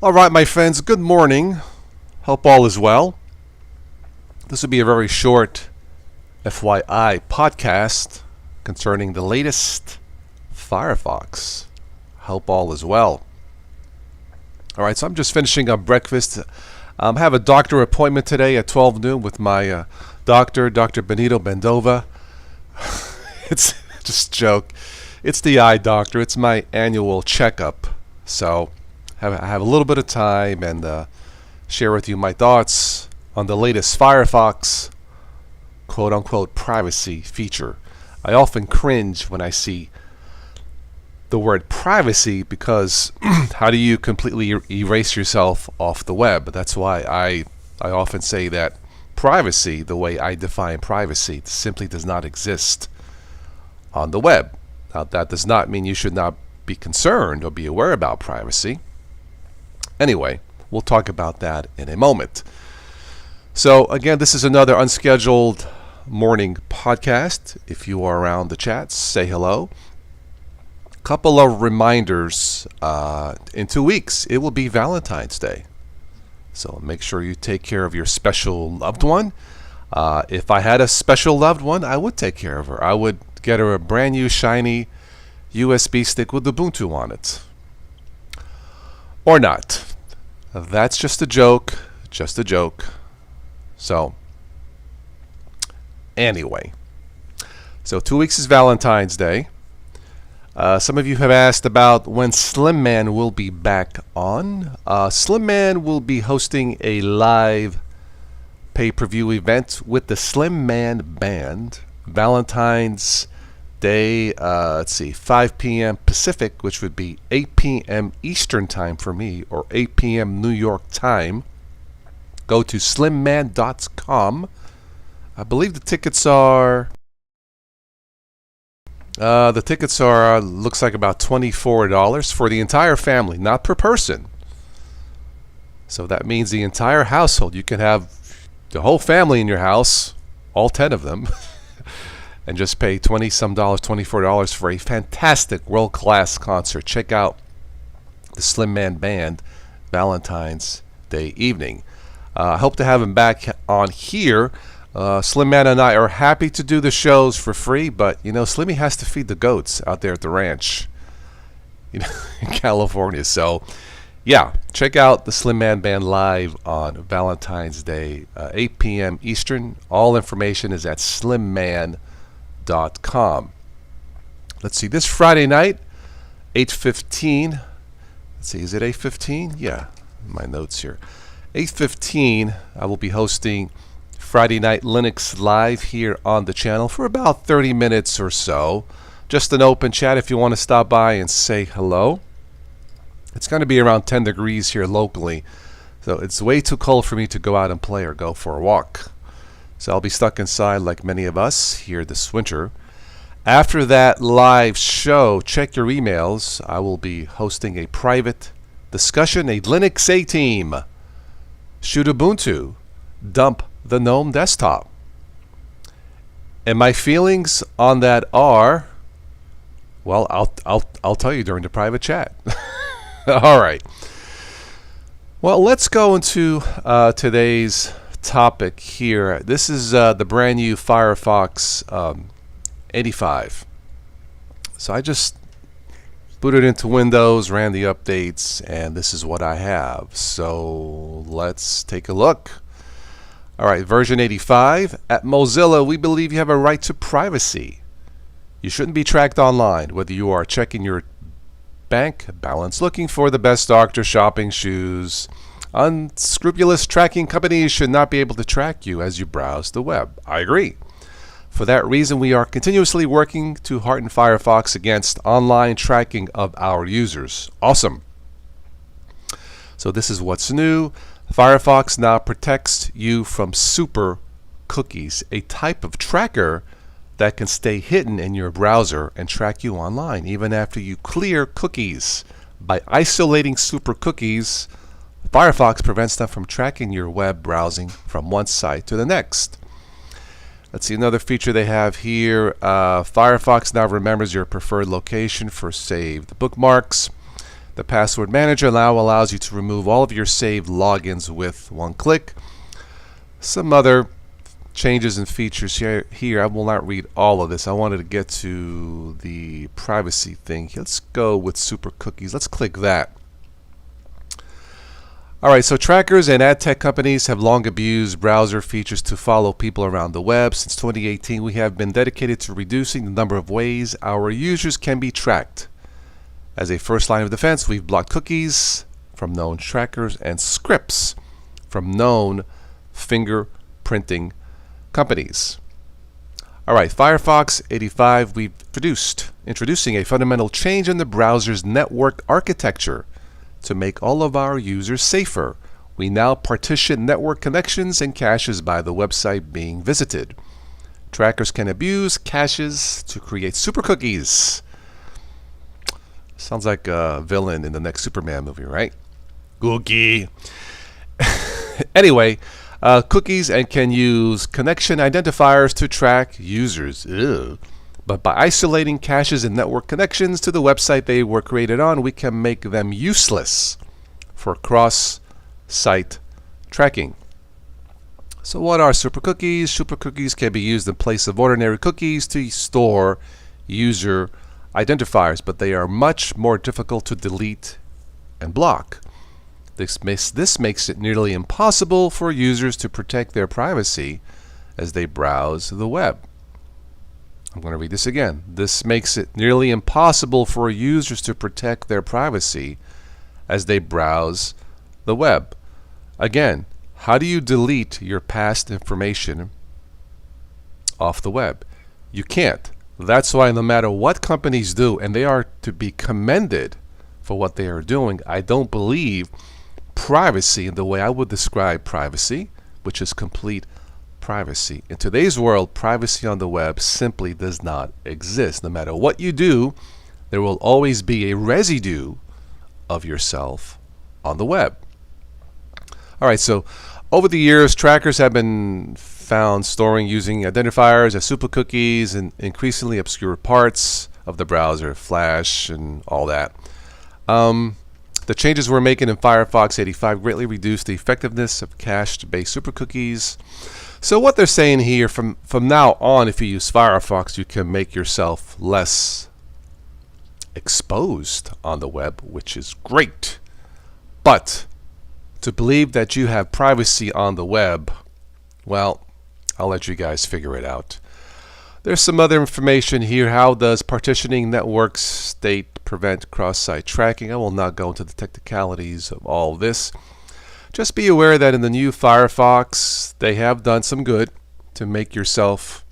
All right, my friends, good morning. Hope all is well. This will be a very short FYI podcast concerning the latest Firefox. Hope all is well. All right, so I'm just finishing up breakfast. I have a doctor appointment today at 12 noon with my doctor, Dr. Benito Bendova. It's just a joke. It's the eye doctor. It's my annual checkup. So I have a little bit of time and share with you my thoughts on the latest Firefox quote-unquote privacy feature. I often cringe when I see the word privacy because how do you completely erase yourself off the web? That's why I often say that privacy, the way I define privacy, simply does not exist on the web. Now, that does not mean you should not be concerned or be aware about privacy. Anyway, we'll talk about that in a moment. So again, this is another unscheduled morning podcast. If you are around the chats, say hello. Couple of reminders. In 2 weeks, it will be Valentine's Day. So make sure you take care of your special loved one. If I had a special loved one, I would take care of her. I would get her a brand new shiny USB stick with Ubuntu on it. Or not. That's just a joke. Just a joke. So, anyway. So 2 weeks is Valentine's Day. Some of you have asked about when Slim Man will be back on. Slim Man will be hosting a live pay-per-view event with the Slim Man Band. Valentine's Day, 5 p.m. Pacific, which would be 8 p.m. Eastern Time for me, or 8 p.m. New York time. Go to slimman.com. I believe the tickets are... looks like about $24 for the entire family, not per person. So that means the entire household. You can have the whole family in your house, all 10 of them, and just pay $24 for a fantastic world-class concert. Check out the Slim Man Band Valentine's Day evening. I hope to have him back on here. Slim Man and I are happy to do the shows for free, but you know, Slimmy has to feed the goats out there at the ranch, in California. So, yeah, check out the Slim Man Band live on Valentine's Day, 8 p.m. Eastern. All information is at slimman.com. Let's see, this Friday night, 8:15. Let's see, is it 8:15? Yeah, my notes here. 8:15, I will be hosting Friday Night Linux live here on the channel for about 30 minutes or so. Just an open chat if you want to stop by and say hello. It's going to be around 10 degrees here locally, so it's way too cold for me to go out and play or go for a walk. So I'll be stuck inside like many of us here this winter. After that live show, check your emails. I will be hosting a private discussion, a Linux A-Team. Shoot Ubuntu. Dump the GNOME desktop. And my feelings on that are, well, I'll tell you during the private chat. All right. Well, let's go into today's topic here. This is the brand new Firefox 85. So I just booted into Windows, ran the updates, and this is what I have. So let's take a look. All right, version 85. At Mozilla, we believe you have a right to privacy. You shouldn't be tracked online, whether you are checking your bank balance, looking for the best doctor, shopping, shoes. Unscrupulous tracking companies should not be able to track you as you browse the web. I agree. For that reason, we are continuously working to harden Firefox against online tracking of our users. Awesome. So this is what's new. Firefox now protects you from super cookies, a type of tracker that can stay hidden in your browser and track you online even after you clear cookies. By isolating super cookies, Firefox prevents them from tracking your web browsing from one site to the next. Let's see another feature they have here. Firefox now remembers your preferred location for saved bookmarks. The password manager now allows you to remove all of your saved logins with one click. Some other changes and features here. I will not read all of this. I wanted to get to the privacy thing. Let's go with super cookies. Let's click that. Alright, so trackers and ad tech companies have long abused browser features to follow people around the web. Since 2018, we have been dedicated to reducing the number of ways our users can be tracked. As a first line of defense, we've blocked cookies from known trackers and scripts from known fingerprinting companies. Alright, Firefox 85, we've introducing a fundamental change in the browser's network architecture to make all of our users safer. We now partition network connections and caches by the website being visited. Trackers can abuse caches to create super cookies. Sounds like a villain in the next Superman movie, right? Cookie. Anyway, cookies and can use connection identifiers to track users. Ew. But by isolating caches and network connections to the website they were created on, we can make them useless for cross-site tracking. So what are super cookies? Super cookies can be used in place of ordinary cookies to store user identifiers, but they are much more difficult to delete and block. This makes it nearly impossible for users to protect their privacy as they browse the web. I'm going to read this again. This makes it nearly impossible for users to protect their privacy as they browse the web. Again, how do you delete your past information off the web? You can't. That's why no matter what companies do, and they are to be commended for what they are doing, I don't believe privacy in the way I would describe privacy, which is complete privacy. In today's world, privacy on the web simply does not exist. No matter what you do, there will always be a residue of yourself on the web. Alright, so over the years, trackers have been found storing using identifiers as super cookies and increasingly obscure parts of the browser, Flash and all that. The changes we're making in Firefox 85 greatly reduce the effectiveness of cached-based super cookies. So what they're saying here, from now on, if you use Firefox, you can make yourself less exposed on the web, which is great. But to believe that you have privacy on the web, well, I'll let you guys figure it out. There's some other information here. How does partitioning network state prevent cross-site tracking? I will not go into the technicalities of all this. Just be aware that in the new Firefox, they have done some good to make yourself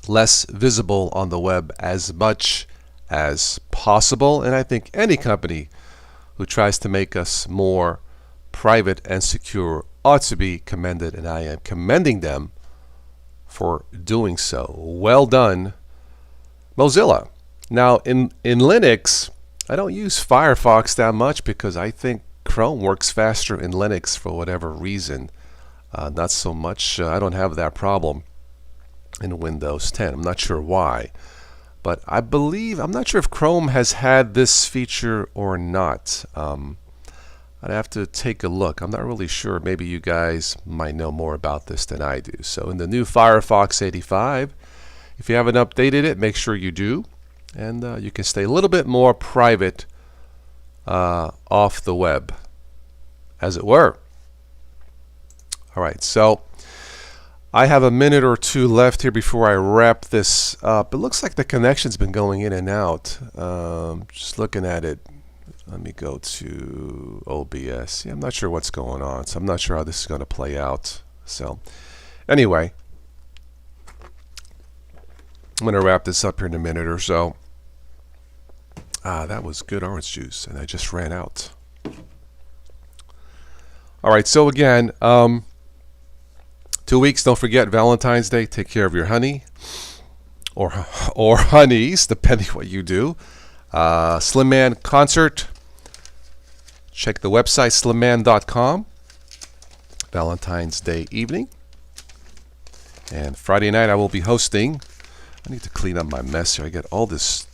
less visible on the web as much as possible. And I think any company who tries to make us more private and secure ought to be commended, and I am commending them for doing so. Well done, Mozilla. Now, in Linux, I don't use Firefox that much because I think Chrome works faster in Linux for whatever reason. Not so much. I don't have that problem in Windows 10. I'm not sure why. But I believe, I'm not sure if Chrome has had this feature or not. I'd have to take a look. I'm not really sure. Maybe you guys might know more about this than I do. So in the new Firefox 85, if you haven't updated it, make sure you do. And you can stay a little bit more private off the web, as it were. Alright, so I have a minute or two left here before I wrap this up. It looks like the connection's been going in and out. Just looking at it. Let me go to OBS. Yeah, I'm not sure what's going on, so I'm not sure how this is going to play out. So anyway, I'm going to wrap this up here in a minute or so. That was good orange juice, and I just ran out. Alright, so again, 2 weeks, don't forget Valentine's Day. Take care of your honey, or honeys, depending what you do. Slim Man concert. Check the website, slimman.com. Valentine's Day evening. And Friday night I will be hosting. I need to clean up my mess here. I get all this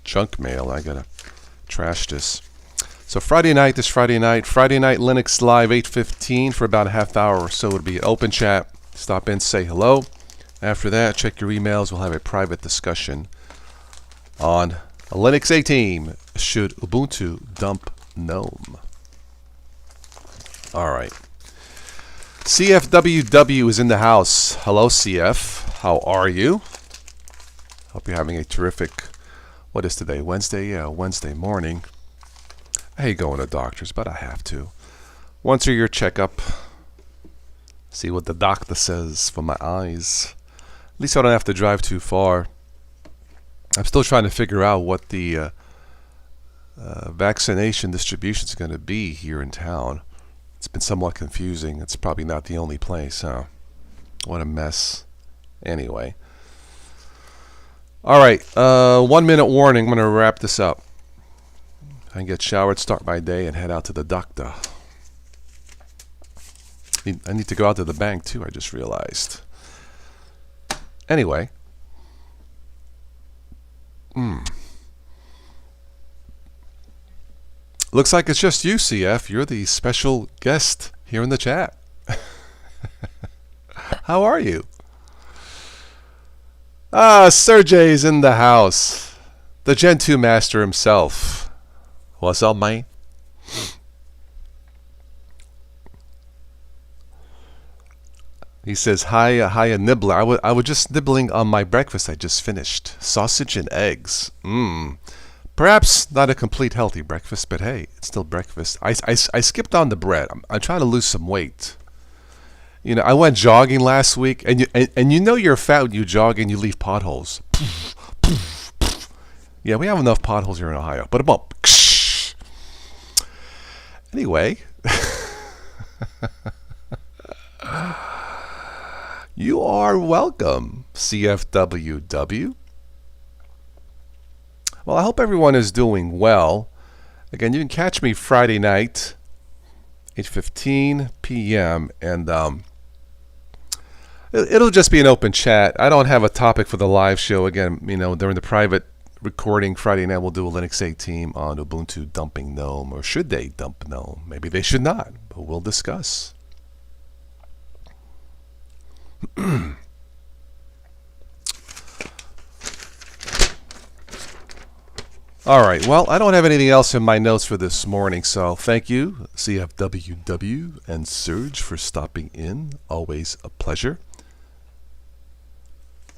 junk mail. I gotta trash this. So Friday night, Friday Night Linux Live, 8:15 for about a half hour or so. It'll be open chat. Stop in, say hello. After that, check your emails. We'll have a private discussion on a Linux 18. Should Ubuntu dump GNOME? All right. CFWW is in the house. Hello, CF. How are you? Hope you're having a terrific, what is today? Wednesday? Yeah, Wednesday morning. I hate going to doctors, but I have to. Once a year checkup. See what the doctor says for my eyes. At least I don't have to drive too far. I'm still trying to figure out what the vaccination distribution is going to be here in town. It's been somewhat confusing. It's probably not the only place, huh? What a mess. Anyway. All right. 1 minute warning. I'm going to wrap this up. I can get showered, start my day, and head out to the doctor. I need to go out to the bank, too, I just realized. Anyway. Looks like it's just you, CF. You're the special guest here in the chat. How are you? Sergey's in the house. The Gen 2 master himself. What's up, mate? He says, hi, nibbler. I was just nibbling on my breakfast I just finished. Sausage and eggs. Perhaps not a complete healthy breakfast, but hey, it's still breakfast. I skipped on the bread. I'm trying to lose some weight. You know, I went jogging last week, and you know you're fat when you jog and you leave potholes. Yeah, we have enough potholes here in Ohio. But about anyway, you are welcome, CFWW. Well, I hope everyone is doing well. Again, you can catch me Friday night, 8:15 p.m. and it'll just be an open chat. I don't have a topic for the live show. Again, you know, during the private recording Friday night, we'll do a Linux 18 on Ubuntu dumping GNOME, or should they dump GNOME? Maybe they should not, but we'll discuss. All right, well, I don't have anything else in my notes for this morning, so thank you, CFWW and Serge, for stopping in. Always a pleasure.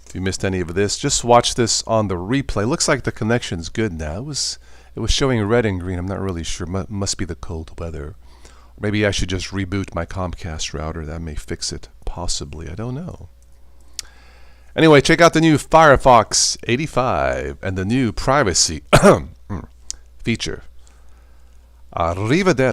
If you missed any of this, just watch this on the replay. Looks like the connection's good now. It was showing red and green. I'm not really sure. Must be the cold weather. Maybe I should just reboot my Comcast router. That may fix it. Possibly. I don't know. Anyway, check out the new Firefox 85 and the new privacy feature. Arrivederci.